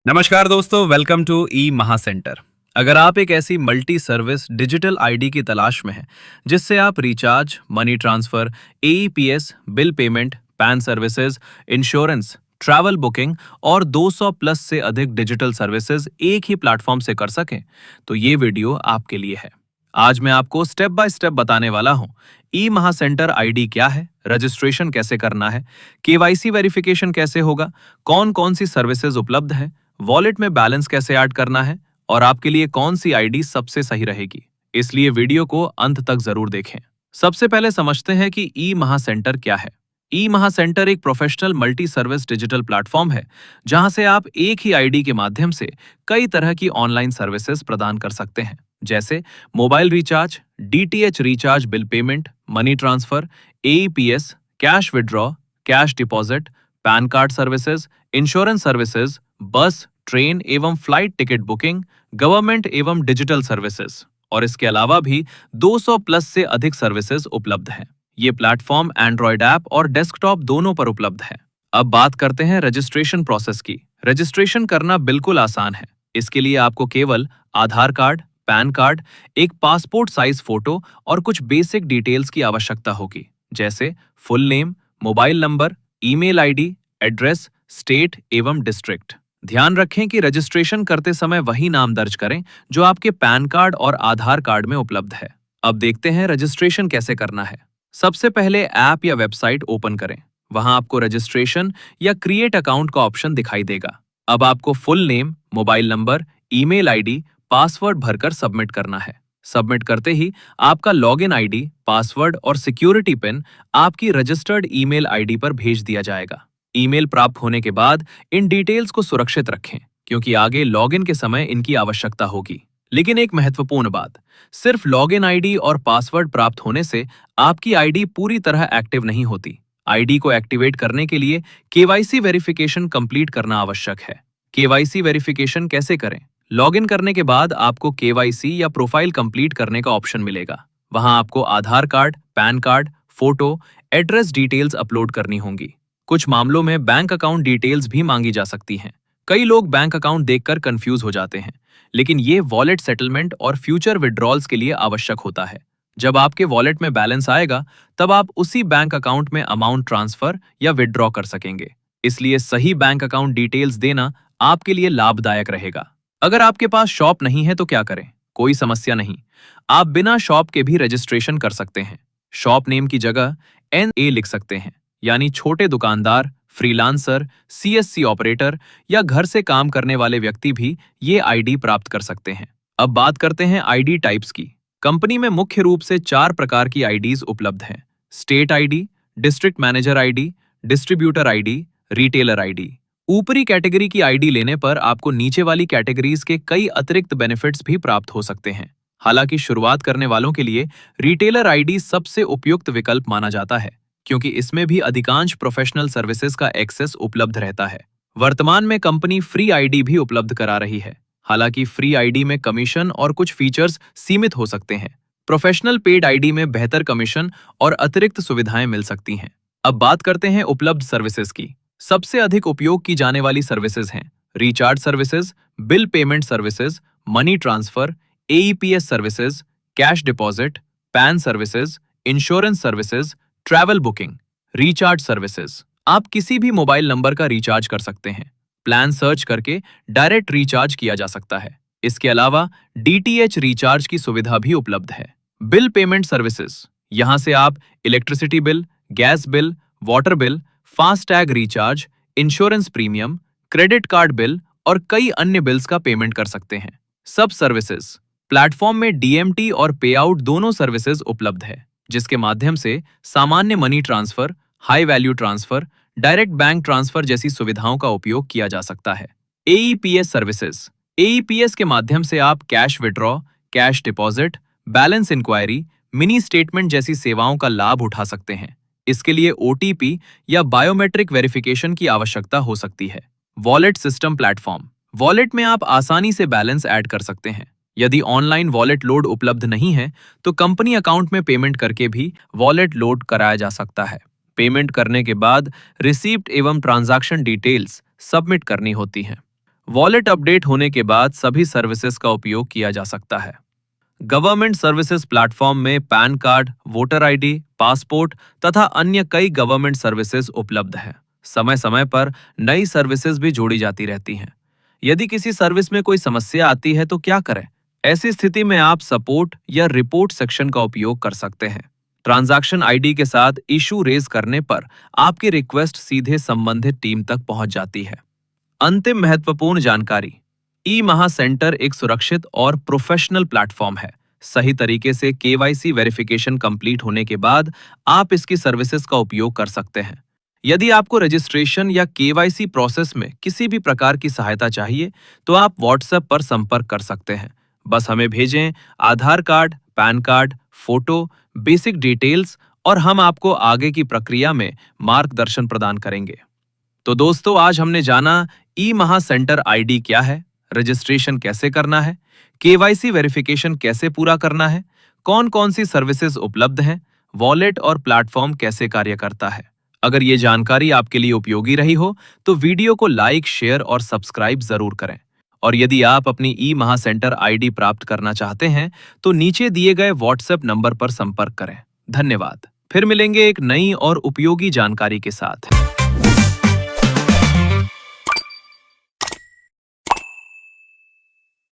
नमस्कार दोस्तों, welcome to ई महा सेंटर। अगर आप एक ऐसी मल्टी सर्विस डिजिटल आईडी की तलाश में हैं जिससे आप recharge, money transfer, AEPS, bill payment, pan services, insurance, travel booking और 200 प्लस से अधिक डिजिटल सर्विसेज एक ही प्लेटफॉर्म से कर सकें, तो ये वीडियो आपके लिए है। आज मैं आपको स्टेप बाय स्टेप बताने वाला हूं ई महा सेंटर आईडी क्या है, रजिस्ट्रेशन कैसे करना है, केवाईसी वेरिफिकेशन कैसे होगा, कौन कौन सी सर्विसेज उपलब्ध है, वॉलेट में बैलेंस कैसे ऐड करना है और आपके लिए कौन सी आईडी सबसे सही रहेगी। इसलिए वीडियो को अंत तक जरूर देखें। सबसे पहले समझते हैं कि ई महा सेंटर क्या है। ई महा सेंटर एक professional multi service digital platform है जहां से आप एक ही आईडी के माध्यम से कई तरह की ऑनलाइन सर्विसेज प्रदान कर सकते हैं, जैसे mobile recharge, DTH recharge, bill payment, money transfer, AEPS, cash withdraw, cash deposit, pan card services, insurance services, बस, ट्रेन एवं फ्लाइट टिकट बुकिंग, गवर्नमेंट एवं डिजिटल सर्विसेज और इसके अलावा भी 200 प्लस से अधिक सर्विसेज उपलब्ध हैं। ये प्लेटफॉर्म एंड्रॉयड ऐप और डेस्कटॉप दोनों पर उपलब्ध है। अब बात करते हैं रजिस्ट्रेशन प्रोसेस की। रजिस्ट्रेशन करना बिल्कुल आसान है। इसके लिए आपको केवल आधार कार्ड, पैन कार्ड, एक पासपोर्ट साइज फोटो और कुछ बेसिक डिटेल्स की आवश्यकता होगी, जैसे full name, mobile number, email ID, address, state एवं डिस्ट्रिक्ट। ध्यान रखें कि रजिस्ट्रेशन करते समय वही नाम दर्ज करें जो आपके पैन कार्ड और आधार कार्ड में उपलब्ध है। अब देखते हैं रजिस्ट्रेशन कैसे करना है। सबसे पहले ऐप या वेबसाइट ओपन करें। वहां आपको रजिस्ट्रेशन या क्रिएट अकाउंट का ऑप्शन दिखाई देगा। अब आपको full name, mobile number, email ID, password भरकर सबमिट करना है। सबमिट करते ही आपका लॉगिन आईडी, पासवर्ड और सिक्योरिटी पिन आपकी रजिस्टर्ड ईमेल आईडी पर भेज दिया जाएगा। ईमेल प्राप्त होने के बाद इन डिटेल्स को सुरक्षित रखें, क्योंकि आगे लॉगिन के समय इनकी आवश्यकता होगी। लेकिन एक महत्वपूर्ण बात, सिर्फ लॉगिन आईडी और पासवर्ड प्राप्त होने से आपकी आईडी पूरी तरह एक्टिव नहीं होती। आईडी को एक्टिवेट करने के लिए केवाईसी वेरिफिकेशन कंप्लीट करना आवश्यक है। केवाईसी वेरिफिकेशन कैसे करें? लॉगिन करने के बाद आपको केवाईसी या प्रोफाइल कंप्लीट करने का ऑप्शन मिलेगा। वहां आपको Aadhaar card, PAN card, photo, address details upload करनी होंगी। कुछ मामलों में बैंक अकाउंट डिटेल्स भी मांगी जा सकती हैं। कई लोग बैंक अकाउंट देखकर कंफ्यूज हो जाते हैं, लेकिन ये वॉलेट सेटलमेंट और फ्यूचर विड्रॉल्स के लिए आवश्यक होता है। जब आपके वॉलेट में बैलेंस आएगा, तब आप उसी बैंक अकाउंट में अमाउंट ट्रांसफर या विड्रॉ कर सकेंगे। इसलिए सही बैंक अकाउंट डिटेल्स देना आपके लिए लाभदायक रहेगा। अगर आपके पास शॉप नहीं है तो क्या करें? कोई समस्या नहीं, आप बिना शॉप के भी रजिस्ट्रेशन कर सकते हैं। शॉप नेम की जगह NA लिख सकते हैं, यानी छोटे दुकानदार, फ्रीलांसर, CSC ऑपरेटर या घर से काम करने वाले व्यक्ति भी ये आईडी प्राप्त कर सकते हैं। अब बात करते हैं आईडी टाइप्स की। कंपनी में मुख्य रूप से 4 प्रकार की आईडीज उपलब्ध हैं: state ID, district manager ID, distributor ID, retailer ID. ऊपरी कैटेगरी की आईडी लेने पर आपको नीचे वाली कैटेगरीज के कई अतिरिक्त बेनिफिट्स भी प्राप्त हो सकते हैं। हालांकि शुरुआत करने वालों के लिए रिटेलर आईडी सबसे उपयुक्त विकल्प माना जाता है, क्योंकि इसमें भी अधिकांश प्रोफेशनल सर्विसेज का एक्सेस उपलब्ध रहता है। वर्तमान में कंपनी फ्री आईडी भी उपलब्ध करा रही है। हालांकि फ्री आईडी में कमीशन और कुछ फीचर्स सीमित हो सकते हैं। प्रोफेशनल पेड आईडी में बेहतर कमीशन और अतिरिक्त सुविधाएं मिल सकती हैं। अब बात करते हैं उपलब्ध सर्विसेज की। सबसे अधिक उपयोग की जाने वाली सर्विसेज हैं recharge services, bill payment services, money transfer, AEPS services, cash deposit, pan services, insurance services, travel booking. Recharge services, आप किसी भी मोबाइल नंबर का रिचार्ज कर सकते हैं। प्लान सर्च करके डायरेक्ट रिचार्ज किया जा सकता है। इसके अलावा डीटीएच रिचार्ज की सुविधा भी उपलब्ध है। बिल पेमेंट सर्विसेज, यहां से आप electricity bill, gas bill, water bill, FASTag recharge, insurance premium, credit card bill और कई अन्य बिल्स का पेमेंट कर सकते हैं। सब सर्विसेज, प्लेटफॉर्म में डीएमटी और पे आउट दोनों सर्विसेज उपलब्ध है, जिसके माध्यम से सामान्य money transfer, high value transfer, direct bank transfer जैसी सुविधाओं का उपयोग किया जा सकता है। एईपीएस सर्विसेज, एईपीएस के माध्यम से आप cash withdraw, cash deposit, balance enquiry, mini statement जैसी सेवाओं का लाभ उठा सकते हैं। इसके लिए ओटीपी या बायोमेट्रिक वेरिफिकेशन की आवश्यकता हो सकती है। वॉलेट सिस्टम प्लेटफॉर्म, वॉलेट में आप आसानी से बैलेंस ऐड कर सकते हैं। यदि ऑनलाइन वॉलेट लोड उपलब्ध नहीं है, तो कंपनी अकाउंट में पेमेंट करके भी वॉलेट लोड कराया जा सकता है। पेमेंट करने के बाद रिसीप्ट एवं ट्रांजैक्शन डिटेल्स सबमिट करनी होती हैं। वॉलेट अपडेट होने के बाद सभी सर्विसेज का उपयोग किया जा सकता है। गवर्नमेंट सर्विसेज प्लेटफॉर्म में pan card, voter ID, passport तथा अन्य कई गवर्नमेंट सर्विसेज उपलब्ध हैं। समय समय पर नई सर्विसेज भी जोड़ी जाती रहती हैं। यदि किसी सर्विस में कोई समस्या आती है तो क्या करें? ऐसी स्थिति में आप सपोर्ट या रिपोर्ट सेक्शन का उपयोग कर सकते हैं। ट्रांजैक्शन आईडी के साथ इशू रेज करने पर आपकी रिक्वेस्ट सीधे संबंधित टीम तक पहुंच जाती है। अंतिम महत्वपूर्ण जानकारी। ई महा सेंटर एक सुरक्षित और प्रोफेशनल प्लेटफॉर्म है। सही तरीके से केवाईसी वेरिफिकेशन कंप्लीट होने के बाद आप इसकी सर्विसेज का उपयोग कर सकते हैं। यदि आपको रजिस्ट्रेशन या केवाईसी प्रोसेस में किसी भी प्रकार की सहायता चाहिए तो आप व्हाट्सएप पर संपर्क कर सकते हैं। बस हमें भेजें Aadhaar card, PAN card, photo, basic details और हम आपको आगे की प्रक्रिया में मार्गदर्शन प्रदान करेंगे। तो दोस्तों, आज हमने जाना ई महा सेंटर आईडी क्या है, रजिस्ट्रेशन कैसे करना है, केवाईसी वेरिफिकेशन कैसे पूरा करना है, कौन कौन सी सर्विसेज उपलब्ध हैं, वॉलेट और प्लेटफॉर्म कैसे कार्य करता है। अगर ये जानकारी आपके लिए उपयोगी रही हो तो वीडियो को लाइक, शेयर और सब्सक्राइब जरूर करें। और यदि आप अपनी ई महा सेंटर आईडी प्राप्त करना चाहते हैं तो नीचे दिए गए व्हाट्सएप नंबर पर संपर्क करें। धन्यवाद। फिर मिलेंगे एक नई और उपयोगी जानकारी के साथ।